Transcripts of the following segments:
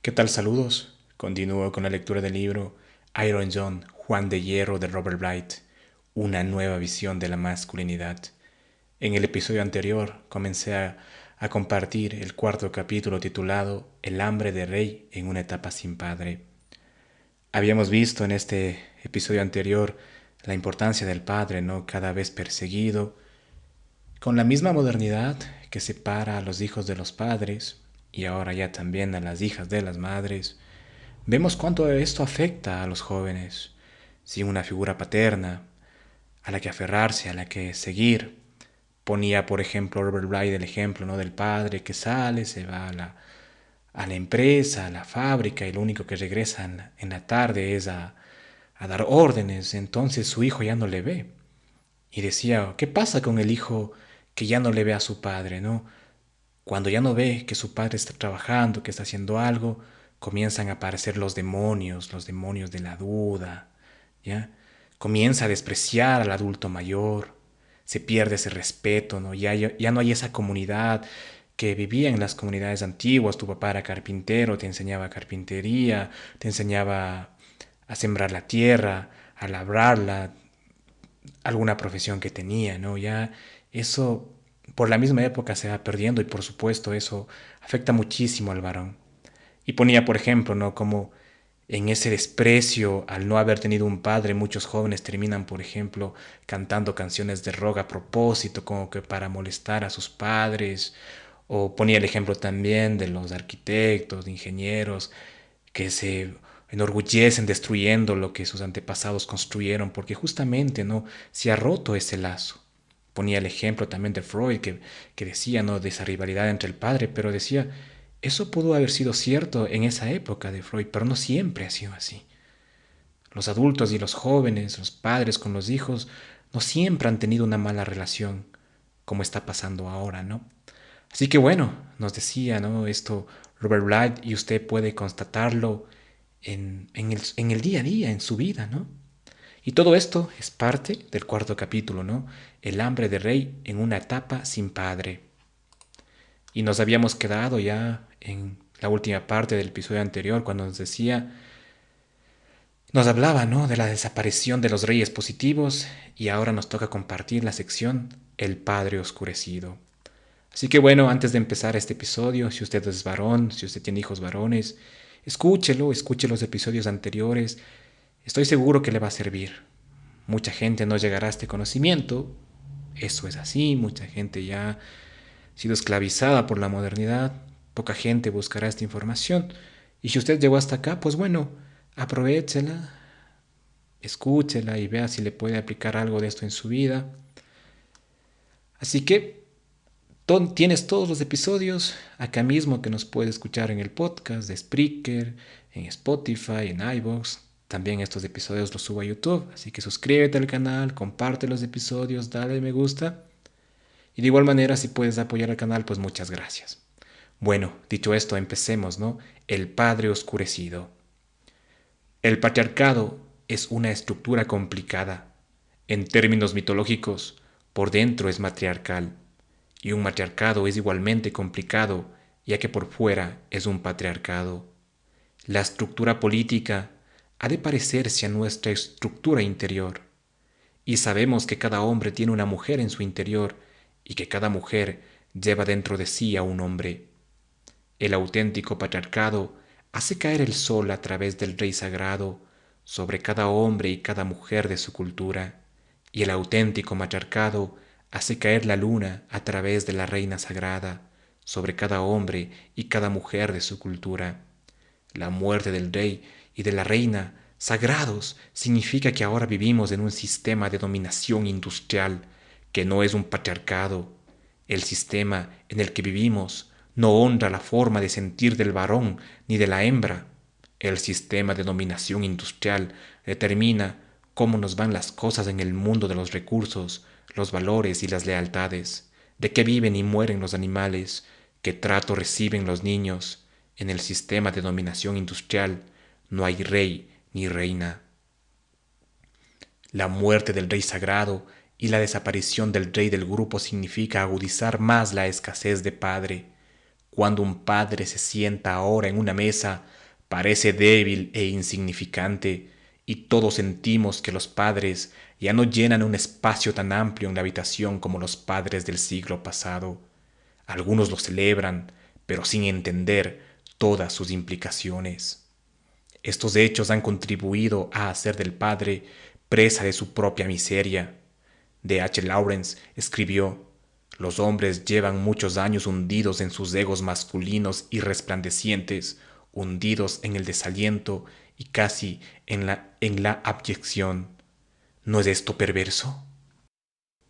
¿Qué tal? Saludos. Continúo con la lectura del libro Iron John, Juan de Hierro de Robert Blight, una nueva visión de la masculinidad. En el episodio anterior comencé a compartir el cuarto capítulo titulado El hambre de rey en una etapa sin padre. Habíamos visto en este episodio anterior la importancia del padre, ¿no? Cada vez perseguido, con la misma modernidad que separa a los hijos de los padres y ahora ya también a las hijas de las madres. Vemos cuánto esto afecta a los jóvenes, sin una figura paterna, a la que aferrarse, a la que seguir. Ponía, por ejemplo, Robert Blythe el ejemplo, ¿no? Del padre que sale, se va a la empresa, a la fábrica, y lo único que regresa en la tarde es a dar órdenes. Entonces su hijo ya no le ve. Y decía, ¿qué pasa con el hijo que ya no le ve a su padre, ¿no? Cuando ya no ve que su padre está trabajando, que está haciendo algo, comienzan a aparecer los demonios de la duda, ¿ya? Comienza a despreciar al adulto mayor, se pierde ese respeto, ¿no? Ya no hay esa comunidad que vivía en las comunidades antiguas. Tu papá era carpintero, te enseñaba carpintería, te enseñaba a sembrar la tierra, a labrarla, alguna profesión que tenía, ¿no? Ya eso por la misma época se va perdiendo y por supuesto eso afecta muchísimo al varón. Y ponía, por ejemplo, ¿no? Como en ese desprecio al no haber tenido un padre, muchos jóvenes terminan, por ejemplo, cantando canciones de rock a propósito, como que para molestar a sus padres. O ponía el ejemplo también de los arquitectos, de ingenieros, que se enorgullecen destruyendo lo que sus antepasados construyeron, porque justamente no se ha roto ese lazo. Ponía el ejemplo también de Freud, que decía, ¿no? De esa rivalidad entre el padre, pero decía, eso pudo haber sido cierto en esa época de Freud, pero no siempre ha sido así. Los adultos y los jóvenes, los padres con los hijos, no siempre han tenido una mala relación, como está pasando ahora, ¿no? Así que bueno, nos decía, ¿no? Esto Robert Blythe, y usted puede constatarlo en el día a día, en su vida, ¿no? Y todo esto es parte del cuarto capítulo, ¿no? El hambre de rey en una etapa sin padre. Y nos habíamos quedado ya en la última parte del episodio anterior cuando nos decía, nos hablaba, ¿no? De la desaparición de los reyes positivos y ahora nos toca compartir la sección El Padre Oscurecido. Así que bueno, antes de empezar este episodio, si usted es varón, si usted tiene hijos varones, escúchelo, escuche los episodios anteriores. Estoy seguro que le va a servir. Mucha gente no llegará a este conocimiento. Eso es así, mucha gente ya ha sido esclavizada por la modernidad. Poca gente buscará esta información. Y si usted llegó hasta acá, pues bueno, aprovéchela, escúchela y vea si le puede aplicar algo de esto en su vida. Así que tienes todos los episodios acá mismo que nos puedes escuchar en el podcast de Spreaker, en Spotify, en iVoox. También estos episodios los subo a YouTube, así que suscríbete al canal, comparte los episodios, dale me gusta. Y de igual manera, si puedes apoyar al canal, pues muchas gracias. Bueno, dicho esto, empecemos, ¿no? El Padre Oscurecido. El patriarcado es una estructura complicada. En términos mitológicos, por dentro es matriarcal. Y un matriarcado es igualmente complicado, ya que por fuera es un patriarcado. La estructura política ha de parecerse a nuestra estructura interior. Y sabemos que cada hombre tiene una mujer en su interior y que cada mujer lleva dentro de sí a un hombre. El auténtico patriarcado hace caer el sol a través del rey sagrado sobre cada hombre y cada mujer de su cultura, y el auténtico matriarcado hace caer la luna a través de la reina sagrada sobre cada hombre y cada mujer de su cultura. La muerte del rey y de la reina sagrados significa que ahora vivimos en un sistema de dominación industrial que no es un patriarcado. El sistema en el que vivimos no honra la forma de sentir del varón ni de la hembra. El sistema de dominación industrial determina cómo nos van las cosas en el mundo de los recursos, los valores y las lealtades, de qué viven y mueren los animales, qué trato reciben los niños. En el sistema de dominación industrial no hay rey ni reina. La muerte del rey sagrado y la desaparición del rey del grupo significa agudizar más la escasez de padre. Cuando un padre se sienta ahora en una mesa, parece débil e insignificante, y todos sentimos que los padres ya no llenan un espacio tan amplio en la habitación como los padres del siglo pasado. Algunos lo celebran, pero sin entender todas sus implicaciones. Estos hechos han contribuido a hacer del padre presa de su propia miseria. D. H. Lawrence escribió: los hombres llevan muchos años hundidos en sus egos masculinos y resplandecientes, hundidos en el desaliento y casi en la abyección. ¿No es esto perverso?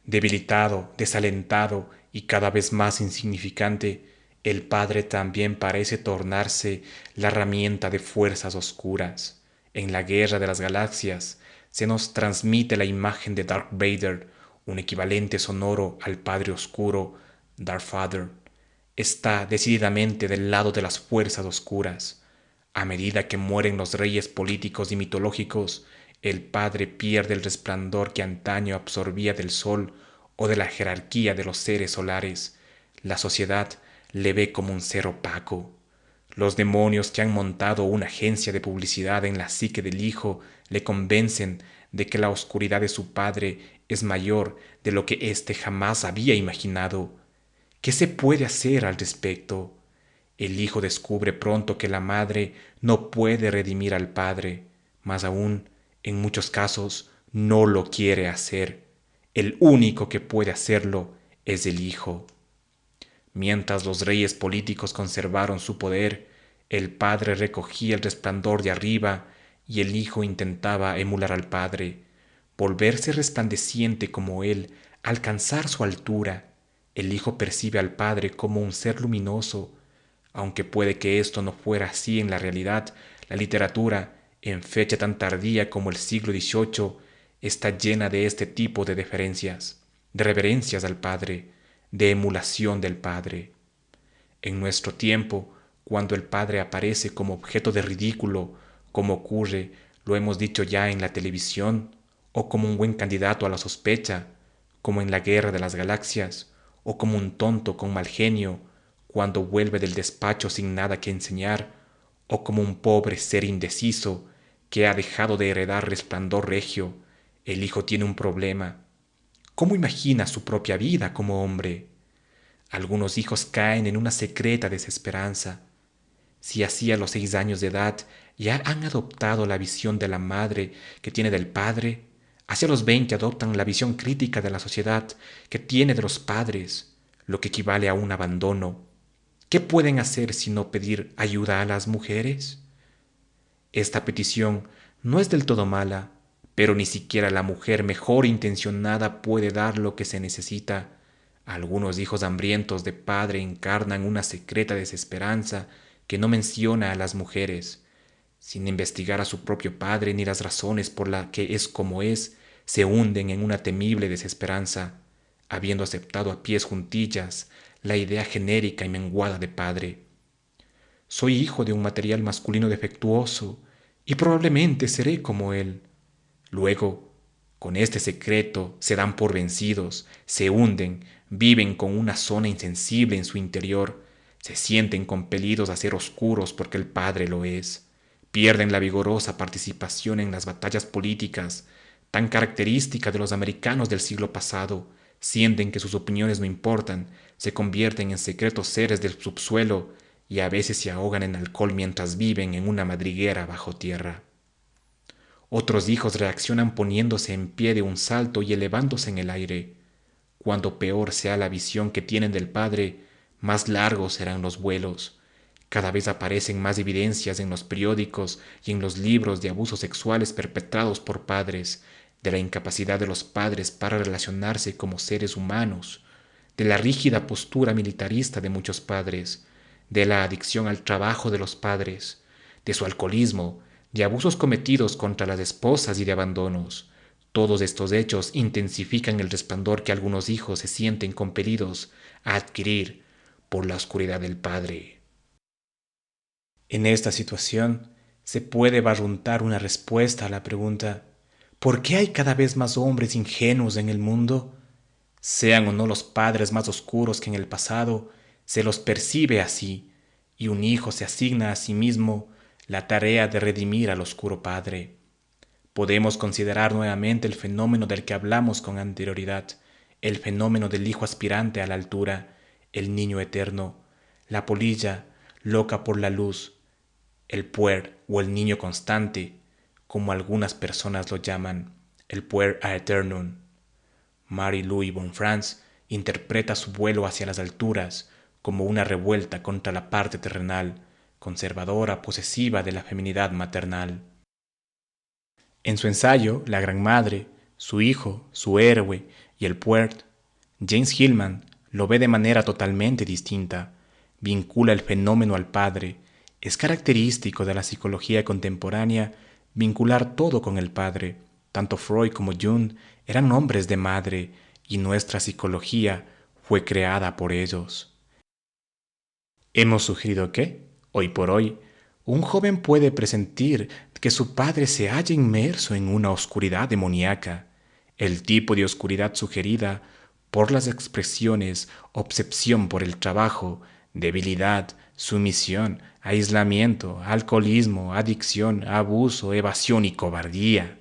Debilitado, desalentado y cada vez más insignificante, el Padre también parece tornarse la herramienta de fuerzas oscuras. En la Guerra de las Galaxias se nos transmite la imagen de Darth Vader, un equivalente sonoro al Padre Oscuro, Darth Father. Está decididamente del lado de las fuerzas oscuras. A medida que mueren los reyes políticos y mitológicos, el Padre pierde el resplandor que antaño absorbía del sol o de la jerarquía de los seres solares. La sociedad le ve como un ser opaco. Los demonios que han montado una agencia de publicidad en la psique del Hijo le convencen de que la oscuridad de su Padre es mayor de lo que éste jamás había imaginado. ¿Qué se puede hacer al respecto? El Hijo descubre pronto que la Madre no puede redimir al Padre, más aún, en muchos casos, no lo quiere hacer. El único que puede hacerlo es el Hijo. Mientras los reyes políticos conservaron su poder, el Padre recogía el resplandor de arriba y el Hijo intentaba emular al Padre, volverse resplandeciente como Él, alcanzar su altura. El Hijo percibe al Padre como un ser luminoso. Aunque puede que esto no fuera así en la realidad, la literatura, en fecha tan tardía como el siglo XVIII, está llena de este tipo de deferencias, de reverencias al Padre, de emulación del Padre. En nuestro tiempo, cuando el Padre aparece como objeto de ridículo, como ocurre, lo hemos dicho ya, en la televisión, o como un buen candidato a la sospecha, como en la Guerra de las Galaxias, o como un tonto con mal genio, cuando vuelve del despacho sin nada que enseñar, o como un pobre ser indeciso que ha dejado de heredar resplandor regio, el Hijo tiene un problema. ¿Cómo imagina su propia vida como hombre? Algunos hijos caen en una secreta desesperanza. Si así a los 6 años de edad ya han adoptado la visión de la madre que tiene del padre, hacia los 20 adoptan la visión crítica de la sociedad que tiene de los padres, lo que equivale a un abandono. ¿Qué pueden hacer sino pedir ayuda a las mujeres? Esta petición no es del todo mala, pero ni siquiera la mujer mejor intencionada puede dar lo que se necesita. Algunos hijos hambrientos de padre encarnan una secreta desesperanza que no menciona a las mujeres. Sin investigar a su propio padre ni las razones por las que es como es, se hunden en una temible desesperanza, habiendo aceptado a pies juntillas la idea genérica y menguada de padre. Soy hijo de un material masculino defectuoso y probablemente seré como él. Luego, con este secreto, se dan por vencidos, se hunden, viven con una zona insensible en su interior, se sienten compelidos a ser oscuros porque el Padre lo es, pierden la vigorosa participación en las batallas políticas, tan característica de los americanos del siglo pasado, sienten que sus opiniones no importan, se convierten en secretos seres del subsuelo y a veces se ahogan en alcohol mientras viven en una madriguera bajo tierra. Otros hijos reaccionan poniéndose en pie de un salto y elevándose en el aire. Cuando peor sea la visión que tienen del Padre, más largos serán los vuelos. Cada vez aparecen más evidencias en los periódicos y en los libros de abusos sexuales perpetrados por padres, de la incapacidad de los padres para relacionarse como seres humanos, de la rígida postura militarista de muchos padres, de la adicción al trabajo de los padres, de su alcoholismo, de abusos cometidos contra las esposas y de abandonos. Todos estos hechos intensifican el resplandor que algunos hijos se sienten compelidos a adquirir por la oscuridad del padre. En esta situación se puede barruntar una respuesta a la pregunta: ¿por qué hay cada vez más hombres ingenuos en el mundo? Sean o no los padres más oscuros que en el pasado, se los percibe así, y un hijo se asigna a sí mismo la tarea de redimir al oscuro padre. Podemos considerar nuevamente el fenómeno del que hablamos con anterioridad, el fenómeno del hijo aspirante a la altura, el niño eterno, la polilla loca por la luz, el puer o el niño constante, como algunas personas lo llaman, el puer aeternum. Marie-Louise Bonfrance interpreta su vuelo hacia las alturas como una revuelta contra la parte terrenal, conservadora, posesiva de la feminidad maternal. En su ensayo La Gran Madre, su hijo, su héroe y el puert, James Hillman lo ve de manera totalmente distinta. Vincula el fenómeno al padre. Es característico de la psicología contemporánea vincular todo con el padre. Tanto Freud como Jung eran hombres de madre y nuestra psicología fue creada por ellos. Hemos sugerido que, hoy por hoy, un joven puede presentir que su padre se halla inmerso en una oscuridad demoníaca, el tipo de oscuridad sugerida por las expresiones obsesión por el trabajo, debilidad, sumisión, aislamiento, alcoholismo, adicción, abuso, evasión y cobardía.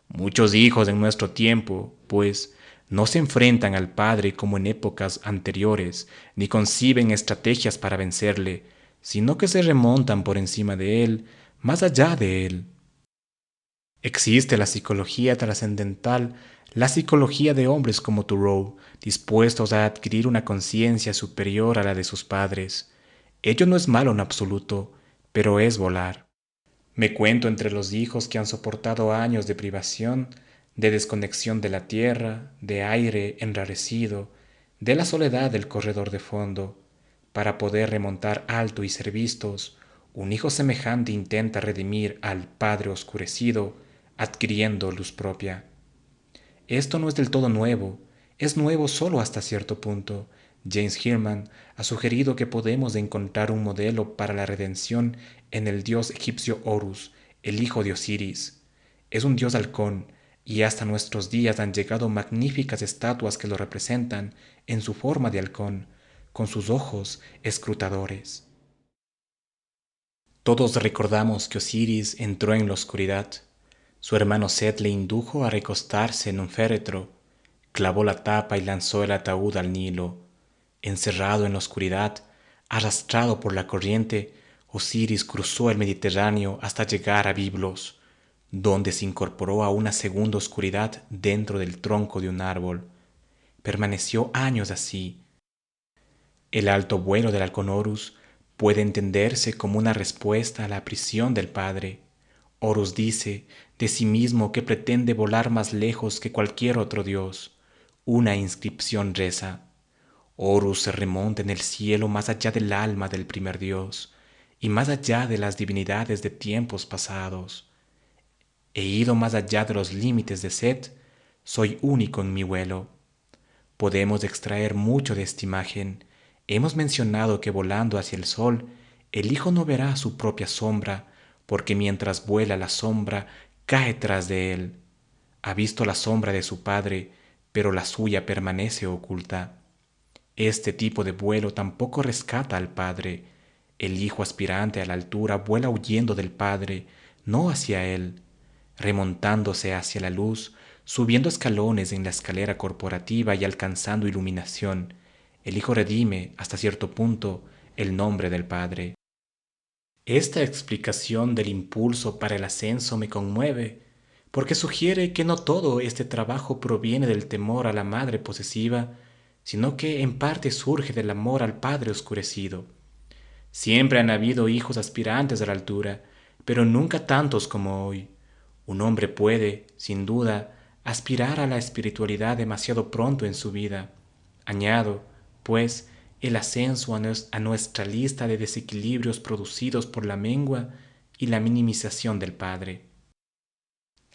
Muchos hijos en nuestro tiempo, pues, no se enfrentan al Padre como en épocas anteriores, ni conciben estrategias para vencerle, sino que se remontan por encima de él, más allá de él. Existe la psicología trascendental, la psicología de hombres como Thoreau, dispuestos a adquirir una conciencia superior a la de sus padres. Ello no es malo en absoluto, pero es volar. Me cuento entre los hijos que han soportado años de privación, de desconexión de la tierra, de aire enrarecido, de la soledad del corredor de fondo. Para poder remontar alto y ser vistos, un hijo semejante intenta redimir al Padre oscurecido, adquiriendo luz propia. Esto no es del todo nuevo, es nuevo solo hasta cierto punto. James Hillman ha sugerido que podemos encontrar un modelo para la redención en el dios egipcio Horus, el hijo de Osiris. Es un dios halcón, y hasta nuestros días han llegado magníficas estatuas que lo representan en su forma de halcón, con sus ojos escrutadores. Todos recordamos que Osiris entró en la oscuridad. Su hermano Set le indujo a recostarse en un féretro, clavó la tapa y lanzó el ataúd al Nilo. Encerrado en la oscuridad, arrastrado por la corriente, Osiris cruzó el Mediterráneo hasta llegar a Biblos, donde se incorporó a una segunda oscuridad dentro del tronco de un árbol. Permaneció años así. El alto vuelo del halcón Horus puede entenderse como una respuesta a la prisión del Padre. Horus dice de sí mismo que pretende volar más lejos que cualquier otro dios. Una inscripción reza: Horus se remonta en el cielo más allá del alma del primer dios y más allá de las divinidades de tiempos pasados. He ido más allá de los límites de Set, soy único en mi vuelo. Podemos extraer mucho de esta imagen. Hemos mencionado que volando hacia el sol, el hijo no verá su propia sombra, porque mientras vuela la sombra cae tras de él. Ha visto la sombra de su padre, pero la suya permanece oculta. Este tipo de vuelo tampoco rescata al padre. El hijo aspirante a la altura vuela huyendo del padre, no hacia él, remontándose hacia la luz, subiendo escalones en la escalera corporativa y alcanzando iluminación. El hijo redime, hasta cierto punto, el nombre del padre. Esta explicación del impulso para el ascenso me conmueve, porque sugiere que no todo este trabajo proviene del temor a la madre posesiva, sino que en parte surge del amor al padre oscurecido. Siempre han habido hijos aspirantes a la altura, pero nunca tantos como hoy. Un hombre puede, sin duda, aspirar a la espiritualidad demasiado pronto en su vida. Añado, pues, el ascenso a nuestra lista de desequilibrios producidos por la mengua y la minimización del Padre.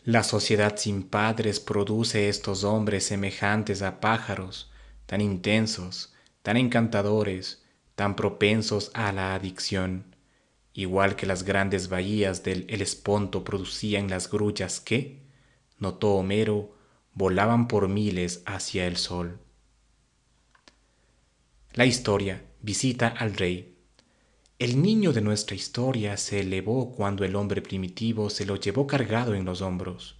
La sociedad sin padres produce estos hombres semejantes a pájaros, tan intensos, tan encantadores, tan propensos a la adicción, igual que las grandes bahías del Helesponto producían las grullas que, notó Homero, volaban por miles hacia el sol. La historia, visita al rey. El niño de nuestra historia se elevó cuando el hombre primitivo se lo llevó cargado en los hombros.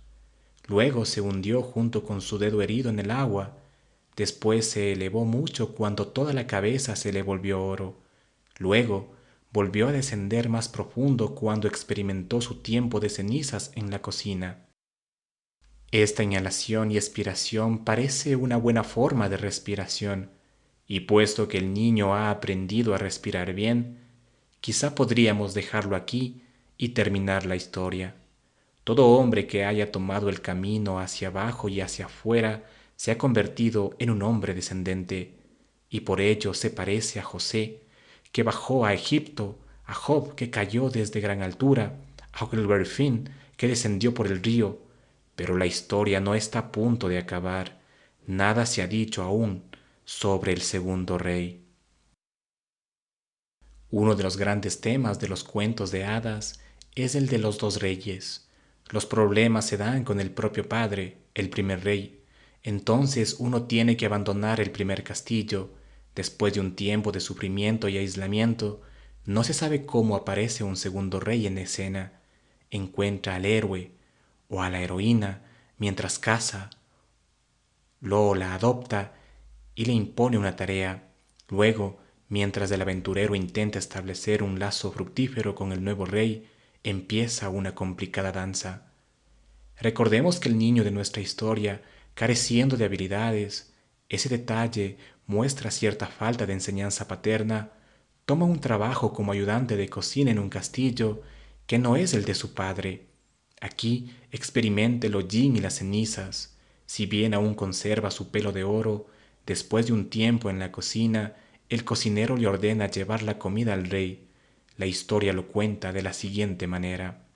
Luego se hundió junto con su dedo herido en el agua. Después se elevó mucho cuando toda la cabeza se le volvió oro. Luego volvió a descender más profundo cuando experimentó su tiempo de cenizas en la cocina. Esta inhalación y expiración parece una buena forma de respiración, y puesto que el niño ha aprendido a respirar bien, quizá podríamos dejarlo aquí y terminar la historia. Todo hombre que haya tomado el camino hacia abajo y hacia afuera se ha convertido en un hombre descendente, y por ello se parece a José, que bajó a Egipto, a Job, que cayó desde gran altura, a Huckleberry Finn, que descendió por el río. Pero la historia no está a punto de acabar. Nada se ha dicho aún sobre el segundo rey. Uno de los grandes temas de los cuentos de hadas es el de los dos reyes. Los problemas se dan con el propio padre, el primer rey. Entonces uno tiene que abandonar el primer castillo. Después de un tiempo de sufrimiento y aislamiento, no se sabe cómo aparece un segundo rey en escena. Encuentra al héroe o a la heroína mientras caza, luego la adopta y le impone una tarea. Luego, mientras el aventurero intenta establecer un lazo fructífero con el nuevo rey, empieza una complicada danza. Recordemos que el niño de nuestra historia, careciendo de habilidades, ese detalle muestra cierta falta de enseñanza paterna, toma un trabajo como ayudante de cocina en un castillo que no es el de su padre. Aquí experimenta el hollín y las cenizas. Si bien aún conserva su pelo de oro, después de un tiempo en la cocina, el cocinero le ordena llevar la comida al rey. La historia lo cuenta de la siguiente manera.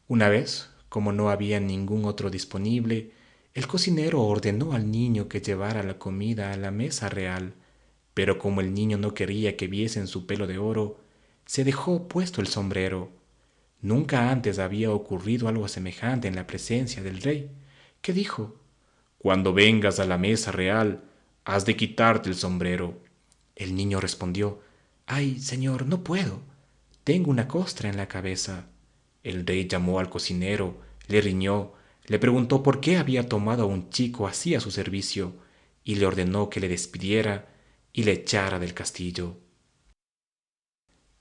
Una vez, como no había ningún otro disponible, el cocinero ordenó al niño que llevara la comida a la mesa real, pero como el niño no quería que viesen su pelo de oro, se dejó puesto el sombrero. Nunca antes había ocurrido algo semejante en la presencia del rey, que dijo: «Cuando vengas a la mesa real, has de quitarte el sombrero». El niño respondió: «Ay, señor, no puedo. Tengo una costra en la cabeza». El rey llamó al cocinero, le riñó, le preguntó por qué había tomado a un chico así a su servicio, y le ordenó que le despidiera y le echara del castillo.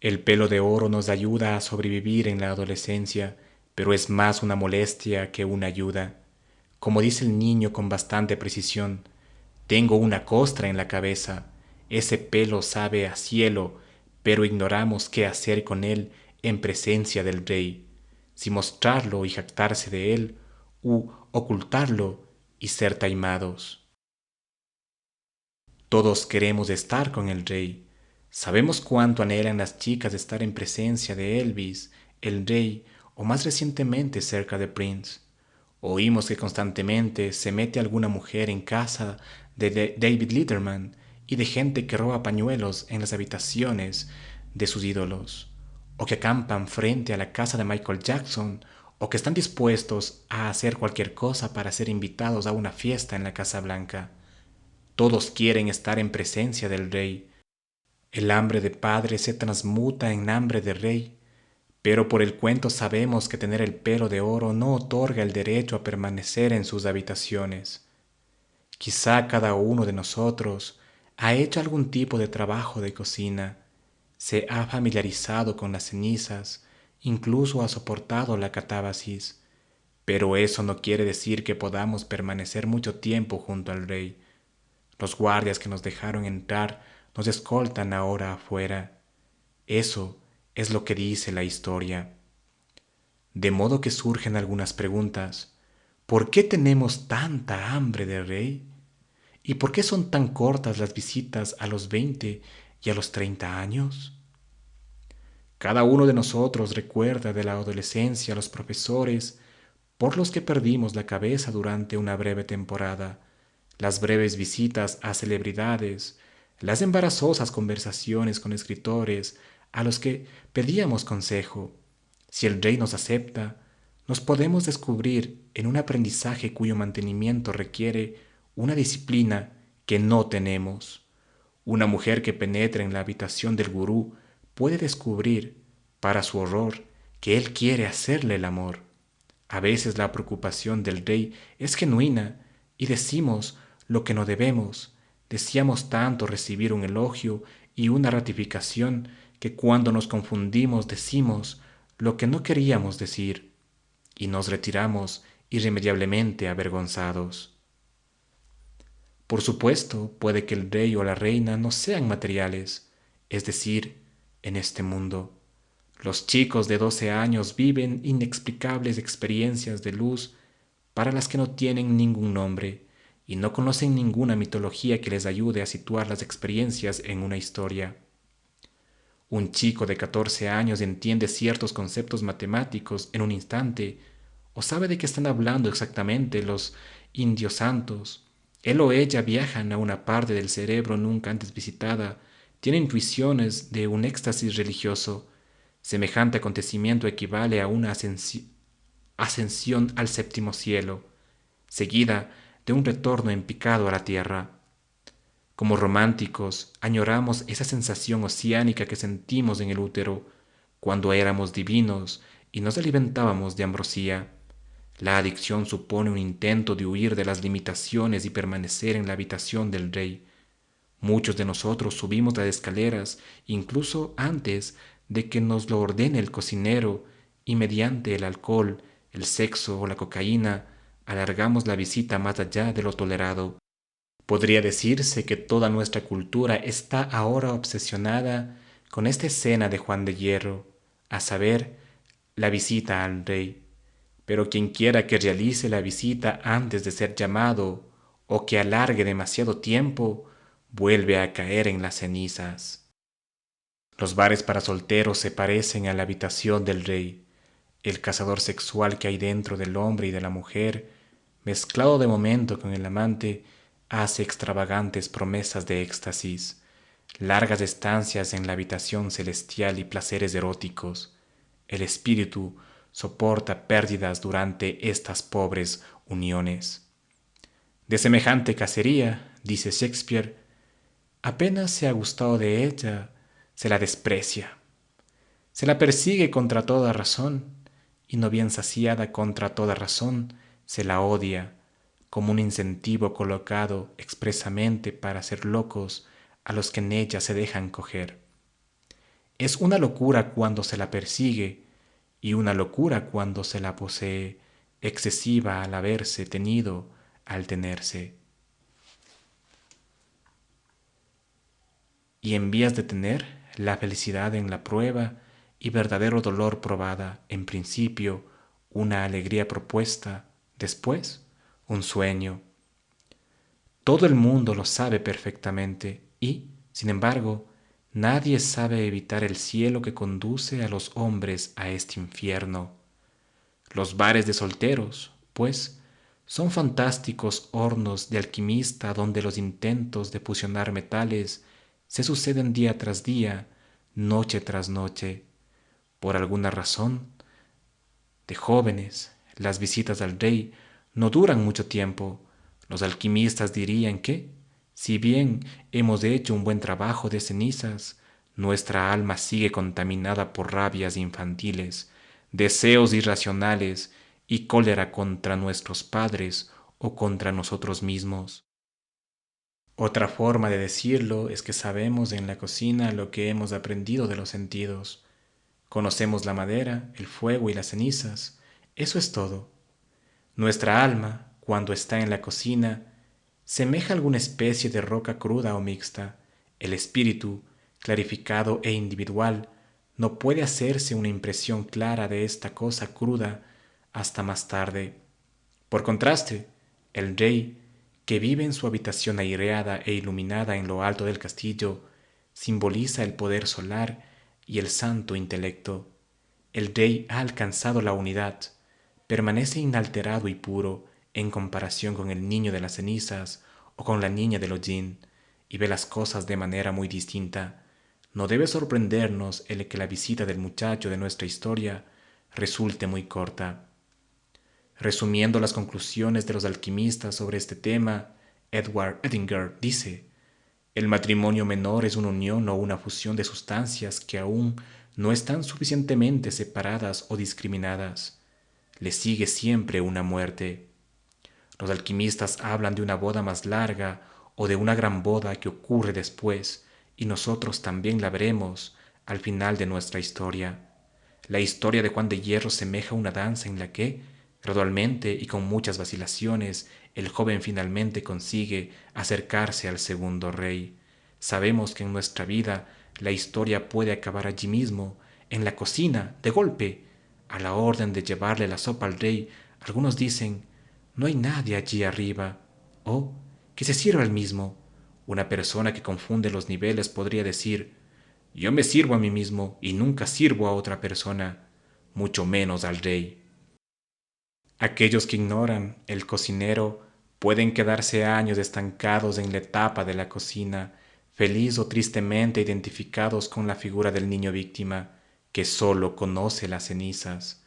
El pelo de oro nos ayuda a sobrevivir en la adolescencia, pero es más una molestia que una ayuda. Como dice el niño con bastante precisión: «Tengo una costra en la cabeza. Ese pelo sabe a cielo, pero ignoramos qué hacer con él en presencia del rey, si mostrarlo y jactarse de él, u ocultarlo y ser taimados». Todos queremos estar con el rey. Sabemos cuánto anhelan las chicas estar en presencia de Elvis, el rey, o más recientemente cerca de Prince. Oímos que constantemente se mete alguna mujer en casa de David Letterman y de gente que roba pañuelos en las habitaciones de sus ídolos, o que acampan frente a la casa de Michael Jackson, o que están dispuestos a hacer cualquier cosa para ser invitados a una fiesta en la Casa Blanca. Todos quieren estar en presencia del rey. El hambre de padre se transmuta en hambre de rey, pero por el cuento sabemos que tener el pelo de oro no otorga el derecho a permanecer en sus habitaciones. Quizá cada uno de nosotros ha hecho algún tipo de trabajo de cocina, se ha familiarizado con las cenizas, incluso ha soportado la catábasis, pero eso no quiere decir que podamos permanecer mucho tiempo junto al rey. Los guardias que nos dejaron entrar nos escoltan ahora afuera. Eso es lo que dice la historia. De modo que surgen algunas preguntas. ¿Por qué tenemos tanta hambre de rey? ¿Y por qué son tan cortas las visitas a los 20 y a los 30 años? Cada uno de nosotros recuerda de la adolescencia a los profesores por los que perdimos la cabeza durante una breve temporada, las breves visitas a celebridades, las embarazosas conversaciones con escritores a los que pedíamos consejo. Si el rey nos acepta, nos podemos descubrir en un aprendizaje cuyo mantenimiento requiere una disciplina que no tenemos, Una mujer que penetra en la habitación del gurú puede descubrir, para su horror, que él quiere hacerle el amor. A veces la preocupación del rey es genuina y decimos lo que no debemos. Deseamos tanto recibir un elogio y una ratificación que cuando nos confundimos decimos lo que no queríamos decir y nos retiramos irremediablemente avergonzados. Por supuesto, puede que el rey o la reina no sean materiales, es decir, en este mundo. Los chicos de 12 años viven inexplicables experiencias de luz para las que no tienen ningún nombre y no conocen ninguna mitología que les ayude a situar las experiencias en una historia. Un chico de 14 años entiende ciertos conceptos matemáticos en un instante o sabe de qué están hablando exactamente los indios santos. Él o ella viajan a una parte del cerebro nunca antes visitada, tienen intuiciones de un éxtasis religioso. Semejante acontecimiento equivale a una ascensión al séptimo cielo, seguida de un retorno en picado a la tierra. Como románticos, añoramos esa sensación oceánica que sentimos en el útero cuando éramos divinos y nos alimentábamos de ambrosía. La adicción supone un intento de huir de las limitaciones y permanecer en la habitación del rey. Muchos de nosotros subimos las escaleras incluso antes de que nos lo ordene el cocinero y mediante el alcohol, el sexo o la cocaína alargamos la visita más allá de lo tolerado. Podría decirse que toda nuestra cultura está ahora obsesionada con esta escena de Juan de Hierro, a saber, la visita al rey. Pero quien quiera que realice la visita antes de ser llamado o que alargue demasiado tiempo, vuelve a caer en las cenizas. Los bares para solteros se parecen a la habitación del rey, el cazador sexual que hay dentro del hombre y de la mujer, mezclado de momento con el amante, hace extravagantes promesas de éxtasis, largas estancias en la habitación celestial y placeres eróticos. El espíritu soporta pérdidas durante estas pobres uniones. De semejante cacería, dice Shakespeare, apenas se ha gustado de ella, se la desprecia. Se la persigue contra toda razón, y no bien saciada contra toda razón, se la odia, como un incentivo colocado expresamente para hacer locos a los que en ella se dejan coger. Es una locura cuando se la persigue y una locura cuando se la posee, excesiva al haberse tenido, al tenerse. Y en vías de tener la felicidad en la prueba y verdadero dolor probada, en principio una alegría propuesta, después un sueño. Todo el mundo lo sabe perfectamente y, sin embargo, nadie sabe evitar el cielo que conduce a los hombres a este infierno. Los bares de solteros, pues, son fantásticos hornos de alquimista donde los intentos de fusionar metales se suceden día tras día, noche tras noche. Por alguna razón, de jóvenes, las visitas al rey no duran mucho tiempo. Los alquimistas dirían que, si bien hemos hecho un buen trabajo de cenizas, nuestra alma sigue contaminada por rabias infantiles, deseos irracionales y cólera contra nuestros padres o contra nosotros mismos. Otra forma de decirlo es que sabemos en la cocina lo que hemos aprendido de los sentidos. Conocemos la madera, el fuego y las cenizas. Eso es todo. Nuestra alma, cuando está en la cocina, semeja alguna especie de roca cruda o mixta. El espíritu, clarificado e individual, no puede hacerse una impresión clara de esta cosa cruda hasta más tarde. Por contraste, el rey, que vive en su habitación aireada e iluminada en lo alto del castillo, simboliza el poder solar y el santo intelecto. El rey ha alcanzado la unidad, permanece inalterado y puro en comparación con el niño de las cenizas o con la niña del hollín, y ve las cosas de manera muy distinta. No debe sorprendernos el que la visita del muchacho de nuestra historia resulte muy corta. Resumiendo las conclusiones de los alquimistas sobre este tema, Edward Edinger dice: El matrimonio menor es una unión o una fusión de sustancias que aún no están suficientemente separadas o discriminadas. Le sigue siempre una muerte. Los alquimistas hablan de una boda más larga o de una gran boda que ocurre después, y nosotros también la veremos al final de nuestra historia. La historia de Juan de Hierro semeja una danza en la que, gradualmente y con muchas vacilaciones, el joven finalmente consigue acercarse al segundo rey. Sabemos que en nuestra vida la historia puede acabar allí mismo, en la cocina, de golpe. A la orden de llevarle la sopa al rey, algunos dicen, no hay nadie allí arriba. O, que se sirva el mismo. Una persona que confunde los niveles podría decir, yo me sirvo a mí mismo y nunca sirvo a otra persona, mucho menos al rey. Aquellos que ignoran el cocinero pueden quedarse años estancados en la etapa de la cocina, feliz o tristemente identificados con la figura del niño víctima, que solo conoce las cenizas.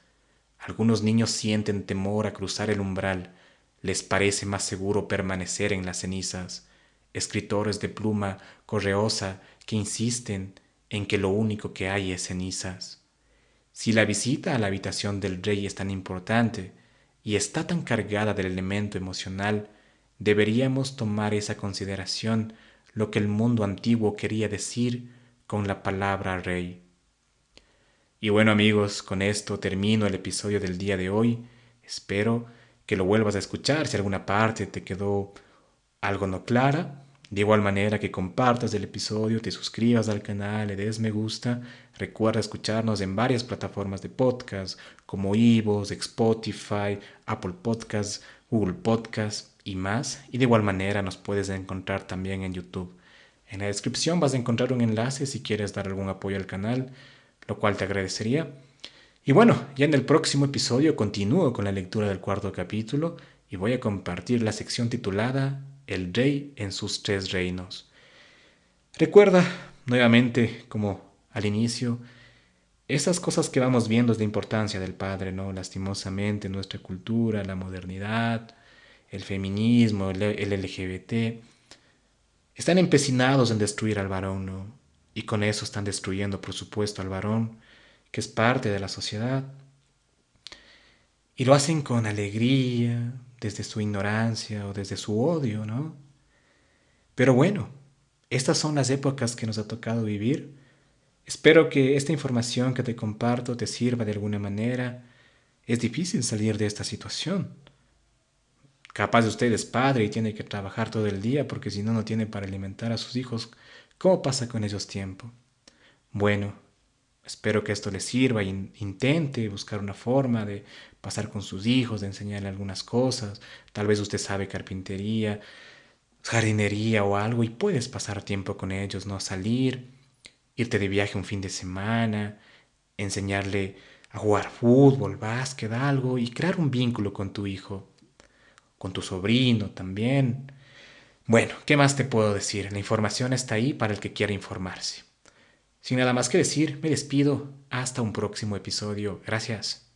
Algunos niños sienten temor a cruzar el umbral, les parece más seguro permanecer en las cenizas. Escritores de pluma correosa que insisten en que lo único que hay es cenizas. Si la visita a la habitación del rey es tan importante y está tan cargada del elemento emocional, deberíamos tomar esa consideración lo que el mundo antiguo quería decir con la palabra rey. Y bueno amigos, con esto termino el episodio del día de hoy. Espero que lo vuelvas a escuchar si alguna parte te quedó algo no clara. De igual manera que compartas el episodio, te suscribas al canal, le des me gusta. Recuerda escucharnos en varias plataformas de podcast como iVoox, Spotify, Apple Podcasts, Google Podcasts y más. Y de igual manera nos puedes encontrar también en YouTube. En la descripción vas a encontrar un enlace si quieres dar algún apoyo al canal, lo cual te agradecería. Y bueno, ya en el próximo episodio continúo con la lectura del cuarto capítulo y voy a compartir la sección titulada El rey en sus tres reinos. Recuerda, nuevamente, como al inicio, esas cosas que vamos viendo es la importancia del padre, ¿no? Lastimosamente, nuestra cultura, la modernidad, el feminismo, el LGBT, están empecinados en destruir al varón, ¿no? Y con eso están destruyendo, por supuesto, al varón, que es parte de la sociedad. Y lo hacen con alegría, desde su ignorancia o desde su odio, ¿no? Pero bueno, estas son las épocas que nos ha tocado vivir. Espero que esta información que te comparto te sirva de alguna manera. Es difícil salir de esta situación. Capaz de usted es padre y tiene que trabajar todo el día porque si no, no tiene para alimentar a sus hijos. ¿Cómo pasa con ellos tiempo? Bueno, espero que esto le sirva e intente buscar una forma de pasar con sus hijos, de enseñarle algunas cosas. Tal vez usted sabe carpintería, jardinería o algo y puedes pasar tiempo con ellos, ¿no? Salir, irte de viaje un fin de semana, enseñarle a jugar fútbol, básquet, algo y crear un vínculo con tu hijo, con tu sobrino también. Bueno, ¿qué más te puedo decir? La información está ahí para el que quiera informarse. Sin nada más que decir, me despido. Hasta un próximo episodio. Gracias.